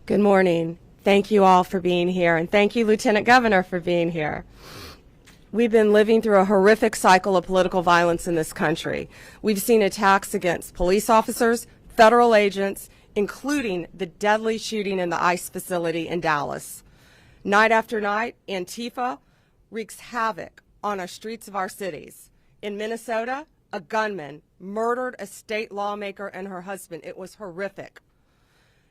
Good morning. Thank you all for being here, and thank you, Lieutenant Governor, for being here. We've been living through a horrific cycle of political violence in this country. We've seen attacks against police officers, federal agents, including the deadly shooting in the ICE facility in Dallas. Night after night, Antifa wreaks havoc on our streets of our cities. In Minnesota, a gunman murdered a state lawmaker and her husband. It was horrific.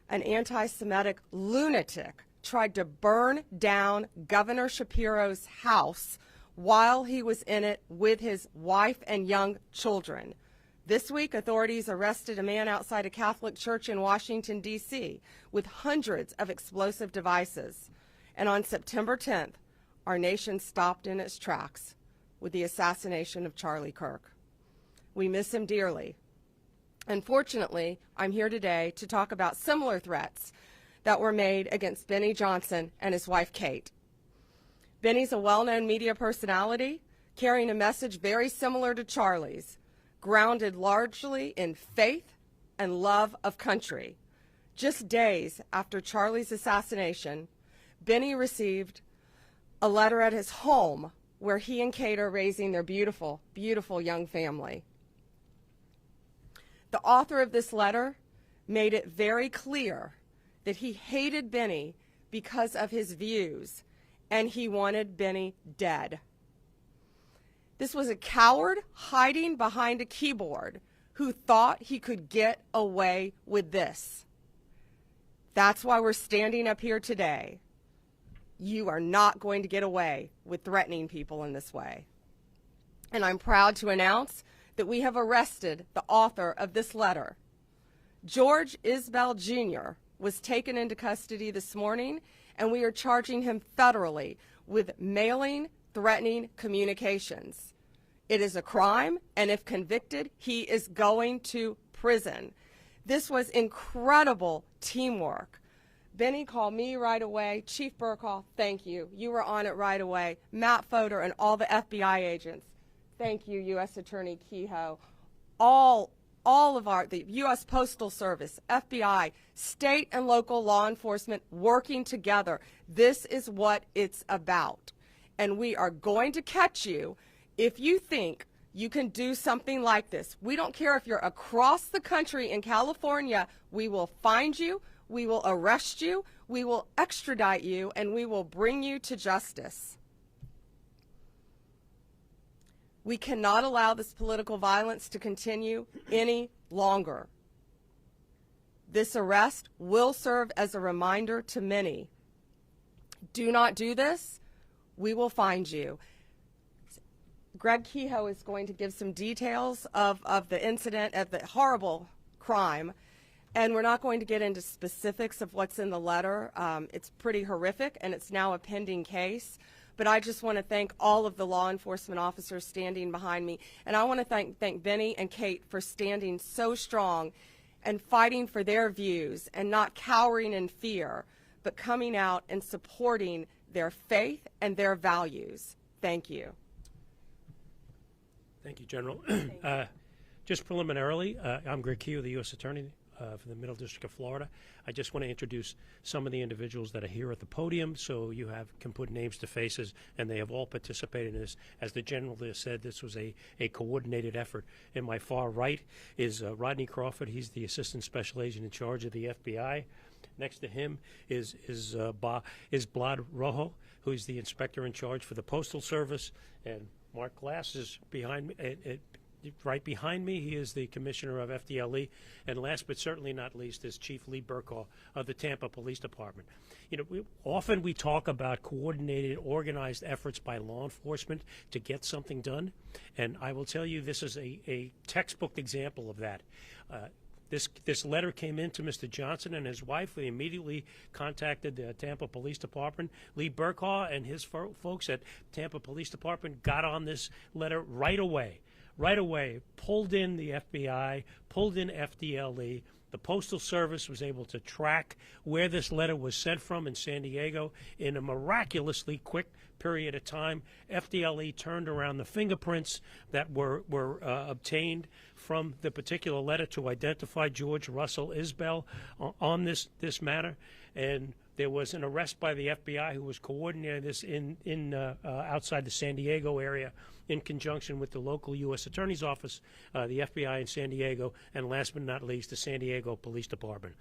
An anti-Semitic lunatic tried to burn down Governor Shapiro's house while he was in it with his wife and young children. This week, authorities arrested a man outside a Catholic church in Washington, D.C., with hundreds of explosive devices. And on September 10th, our nation stopped in its tracks with the assassination of Charlie Kirk. We miss him dearly. Unfortunately, I'm here today to talk about similar threats that were made against Benny Johnson and his wife, Kate. Benny's a well-known media personality carrying a message very similar to Charlie's, grounded largely in faith and love of country. Just days after Charlie's assassination, Benny received a letter at his home where he and Kate are raising their beautiful, beautiful young family. The author of this letter made it very clear that he hated Benny because of his views, and he wanted Benny dead. This was a coward hiding behind a keyboard who thought he could get away with this. That's why we're standing up here today. You are not going to get away with threatening people in this way. And I'm proud to announce that we have arrested the author of this letter. George Isbell Jr. was taken into custody this morning, and we are charging him federally with mailing threatening communications. It is a crime, and if convicted, he is going to prison. This was incredible teamwork. Benny called me right away. Chief Burkall, thank you. You were on it right away. Matt Fodor and all the FBI agents. Thank you, U.S. Attorney Kehoe. All of the U.S. Postal Service, FBI, state and local law enforcement working together. This is what it's about. And we are going to catch you if you think you can do something like this. We don't care if you're across the country in California. We will find you, we will arrest you, we will extradite you, and we will bring you to justice. We cannot allow this political violence to continue any longer. This arrest will serve as a reminder to many. Do not do this, we will find you. Greg Kehoe is going to give some details of the incident, of the horrible crime, and we're not going to get into specifics of what's in the letter. It's pretty horrific, and it's now a pending case. But I just want to thank all of the law enforcement officers standing behind me. And I want to thank Benny and Kate for standing so strong and fighting for their views and not cowering in fear, but coming out and supporting their faith and their values. Thank you. Thank you, General. Just preliminarily, I'm Greg Kehoe, the U.S. Attorney for the Middle District of Florida. I just want to introduce some of the individuals that are here at the podium so you can put names to faces, and they have all participated in this. As the General has said, this was a coordinated effort. In my far right is Rodney Crawford. He's the Assistant Special Agent in charge of the FBI. Next to him is Blad Rojo, who is the Inspector in charge for the Postal Service, and Mark Glass is behind me. Right behind me, he is the Commissioner of FDLE, and last but certainly not least is Chief Lee Burkall of the Tampa Police Department. You know, often we talk about coordinated, organized efforts by law enforcement to get something done, and I will tell you this is a textbook example of that. This letter came in to Mr. Johnson and his wife. They immediately contacted the Tampa Police Department. Lee Burkall and his folks at Tampa Police Department got on this letter right away. right away pulled in the FBI, pulled in FDLE. The Postal Service was able to track where this letter was sent from in San Diego in a miraculously quick period of time. FDLE turned around the fingerprints that were obtained from the particular letter to identify George Russell Isbell on this matter, and there was an arrest by the FBI who was coordinating this outside the San Diego area in conjunction with the local U.S. Attorney's Office, the FBI in San Diego, and last but not least, the San Diego Police Department.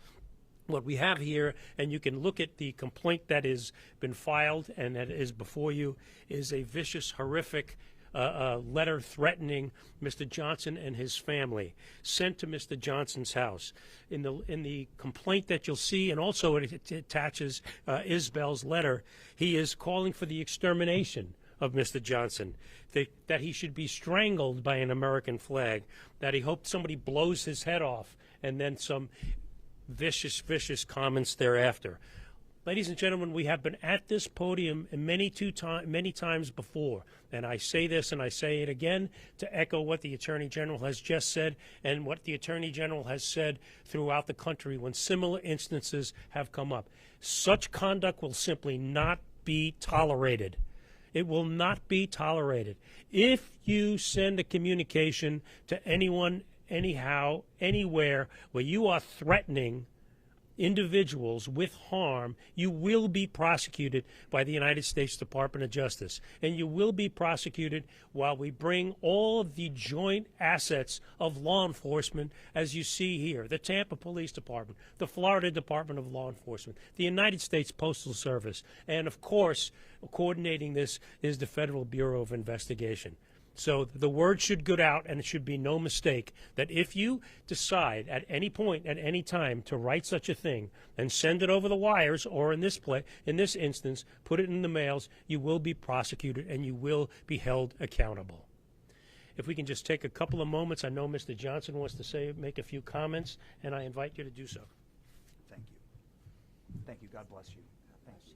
What we have here, and you can look at the complaint that has been filed and that is before you, is a vicious, horrific letter threatening Mr. Johnson and his family, sent to Mr. Johnson's house. In the complaint that you'll see, and also it attaches Isbell's letter, he is calling for the extermination of Mr. Johnson, that he should be strangled by an American flag, that he hoped somebody blows his head off, and then some vicious, vicious comments thereafter. Ladies and gentlemen, we have been at this podium many times before, and I say this and I say it again to echo what the Attorney General has just said and what the Attorney General has said throughout the country when similar instances have come up. Such conduct will simply not be tolerated. It will not be tolerated. If you send a communication to anyone, anyhow, anywhere where you are threatening individuals with harm, you will be prosecuted by the United States Department of Justice. And you will be prosecuted while we bring all of the joint assets of law enforcement, as you see here, the Tampa Police Department, the Florida Department of Law Enforcement, the United States Postal Service, and of course, coordinating this is the Federal Bureau of Investigation. So the word should get out, and it should be no mistake that if you decide at any point, at any time, to write such a thing and send it over the wires, or in this instance, put it in the mails, you will be prosecuted and you will be held accountable. If we can just take a couple of moments, I know Mr. Johnson wants to make a few comments, and I invite you to do so. Thank you. Thank you. God bless you. Thank you.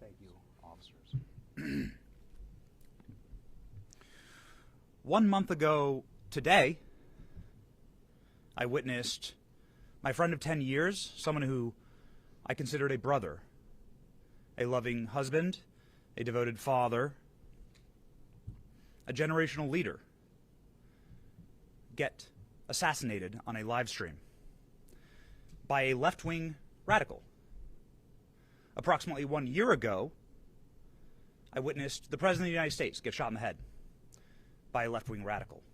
Thank you, officers. 1 month ago today, I witnessed my friend of 10 years, someone who I considered a brother, a loving husband, a devoted father, a generational leader, get assassinated on a live stream by a left-wing radical. Approximately 1 year ago, I witnessed the President of the United States get shot in the head by a left-wing radical,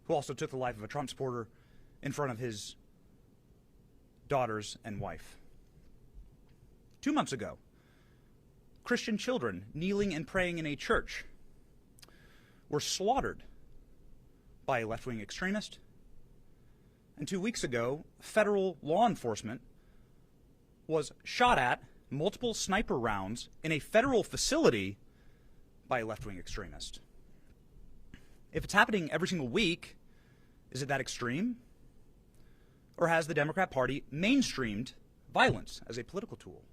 who also took the life of a Trump supporter in front of his daughters and wife. 2 months ago, Christian children kneeling and praying in a church were slaughtered by a left-wing extremist. And 2 weeks ago, federal law enforcement was shot at multiple sniper rounds in a federal facility by a left-wing extremist. If it's happening every single week, is it that extreme? Or has the Democrat Party mainstreamed violence as a political tool?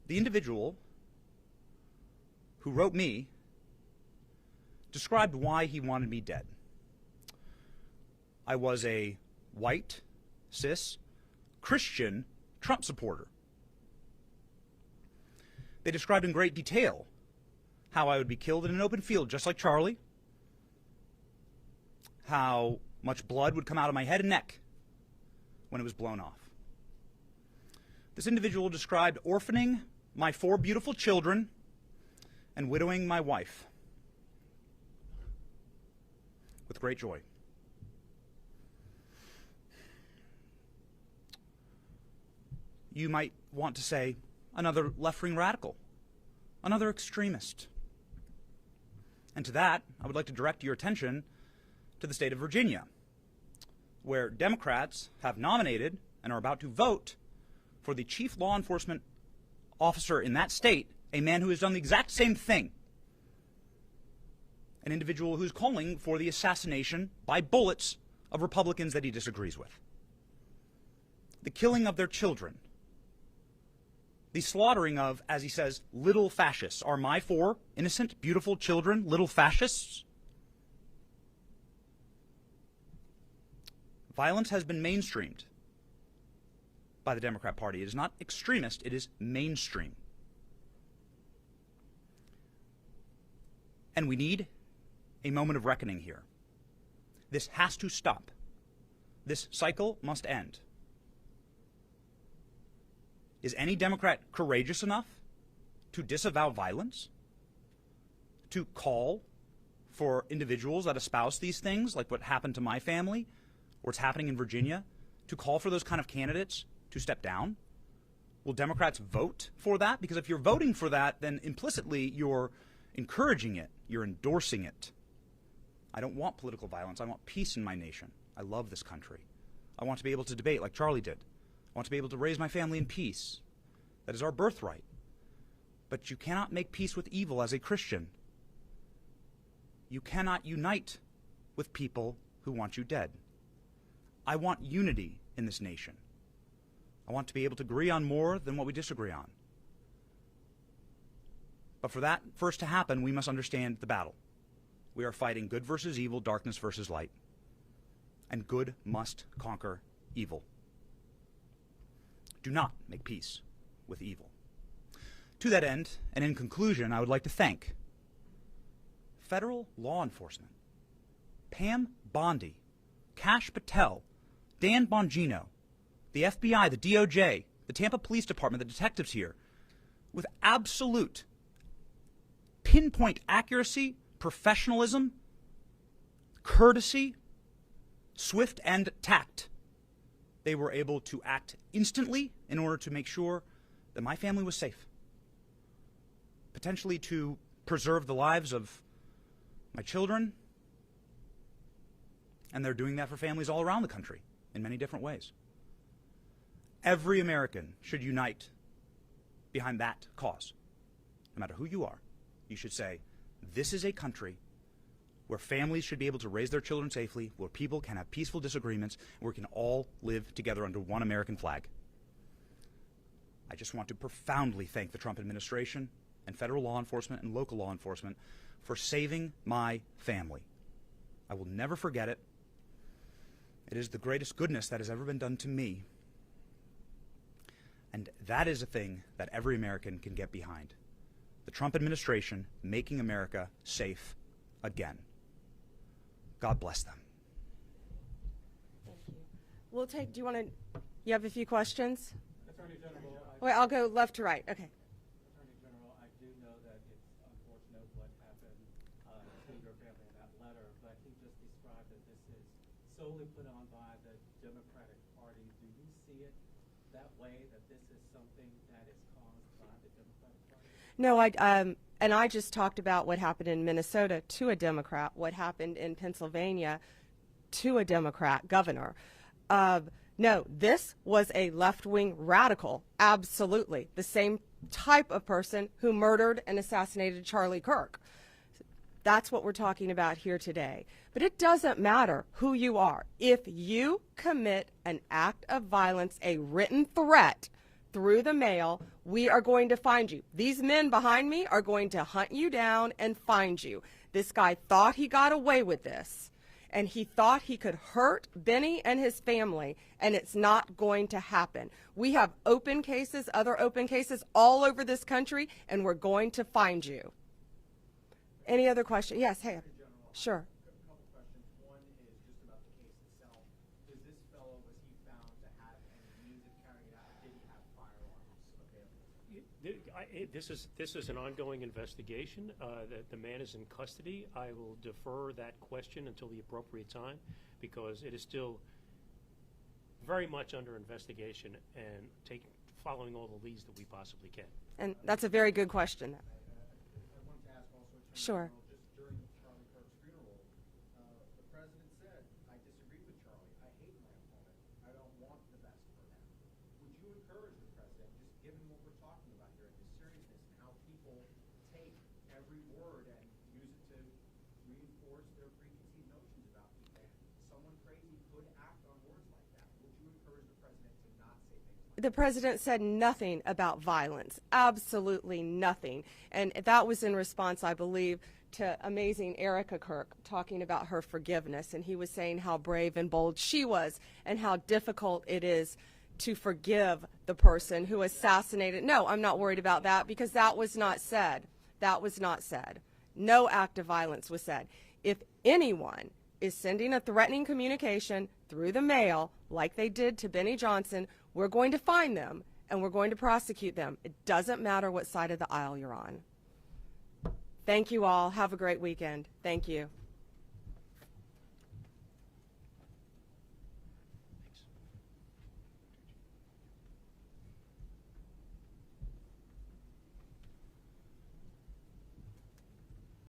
The individual who wrote me described why he wanted me dead. I was a white, cis, Christian Trump supporter. They described in great detail how I would be killed in an open field just like Charlie, how much blood would come out of my head and neck when it was blown off. This individual described orphaning my 4 beautiful children and widowing my wife with great joy. You might want to say another left-wing radical, another extremist. And to that, I would like to direct your attention to the state of Virginia, where Democrats have nominated and are about to vote for the chief law enforcement officer in that state, a man who has done the exact same thing, an individual who's calling for the assassination by bullets of Republicans that he disagrees with. The killing of their children the slaughtering of, as he says, little fascists. Are my 4 innocent, beautiful children little fascists? Violence has been mainstreamed by the Democrat Party. It is not extremist, it is mainstream. And we need a moment of reckoning here. This has to stop. This cycle must end. Is any Democrat courageous enough to disavow violence? To call for individuals that espouse these things, like what happened to my family, or what's happening in Virginia, to call for those kind of candidates to step down? Will Democrats vote for that? Because if you're voting for that, then implicitly you're encouraging it, you're endorsing it. I don't want political violence. I want peace in my nation. I love this country. I want to be able to debate like Charlie did. I want to be able to raise my family in peace. That is our birthright. But you cannot make peace with evil as a Christian. You cannot unite with people who want you dead. I want unity in this nation. I want to be able to agree on more than what we disagree on. But for that first to happen, we must understand the battle. We are fighting good versus evil, darkness versus light. And good must conquer evil. Do not make peace with evil. To that end, and in conclusion, I would like to thank federal law enforcement, Pam Bondi, Kash Patel, Dan Bongino, the FBI, the DOJ, the Tampa Police Department, the detectives here, with absolute pinpoint accuracy, professionalism, courtesy, swift and tact. They were able to act instantly in order to make sure that my family was safe, potentially to preserve the lives of my children, and they're doing that for families all around the country in many different ways. Every American should unite behind that cause. No matter who you are, you should say, this is a country where families should be able to raise their children safely, where people can have peaceful disagreements, and where we can all live together under one American flag. I just want to profoundly thank the Trump administration and federal law enforcement and local law enforcement for saving my family. I will never forget it. It is the greatest goodness that has ever been done to me. And that is a thing that every American can get behind. The Trump administration making America safe again. God bless them. Thank you. We'll take, do you want to, you have a few questions? Attorney General, Wait, I'll go left to right. Okay. Attorney General, I do know that it's unfortunate what happened to your family in that letter, but he just described that this is solely put on by the Democratic Party. Do you see it that way, that this is something that is caused by the Democratic Party? No, and I just talked about what happened in Minnesota to a Democrat, what happened in Pennsylvania to a Democrat governor. No, this was a left-wing radical, absolutely. The same type of person who murdered and assassinated Charlie Kirk. That's what we're talking about here today. But it doesn't matter who you are. If you commit an act of violence, a written threat through the mail, we are going to find you. These men behind me are going to hunt you down and find you. This guy thought he got away with this, and he thought he could hurt Benny and his family, and it's not going to happen. We have open cases, other open cases all over this country, and we're going to find you. Any other question? Yes, hey. Sure. A couple questions. One is just about the case itself. Does this fellow, was he found to have any means of carrying it out? Did he have firearms available? This is an ongoing investigation. The man is in custody. I will defer that question until the appropriate time because it is still very much under investigation and following all the leads that we possibly can. And that's a very good question. I wanted to ask also, Attorney Sure. General, just during Charlie Kirk's funeral, the president said, I disagree with Charlie. I hate my opponent. I don't want the best for him. Would you encourage the president, just given what we're talking about here, the seriousness and how people take every word and use it to reinforce their preconceived notions about people? Someone crazy could act on words like that. Would you encourage the president to not say things like that? the president said nothing about violence, absolutely nothing. And that was in response, I believe, to amazing Erica Kirk talking about her forgiveness. And he was saying how brave and bold she was and how difficult it is to forgive the person who assassinated. No, I'm not worried about that because that was not said. That was not said. No act of violence was said. If anyone is sending a threatening communication through the mail like they did to Benny Johnson, we're going to find them and we're going to prosecute them. It doesn't matter what side of the aisle you're on. Thank you all. Have a great weekend. Thank you.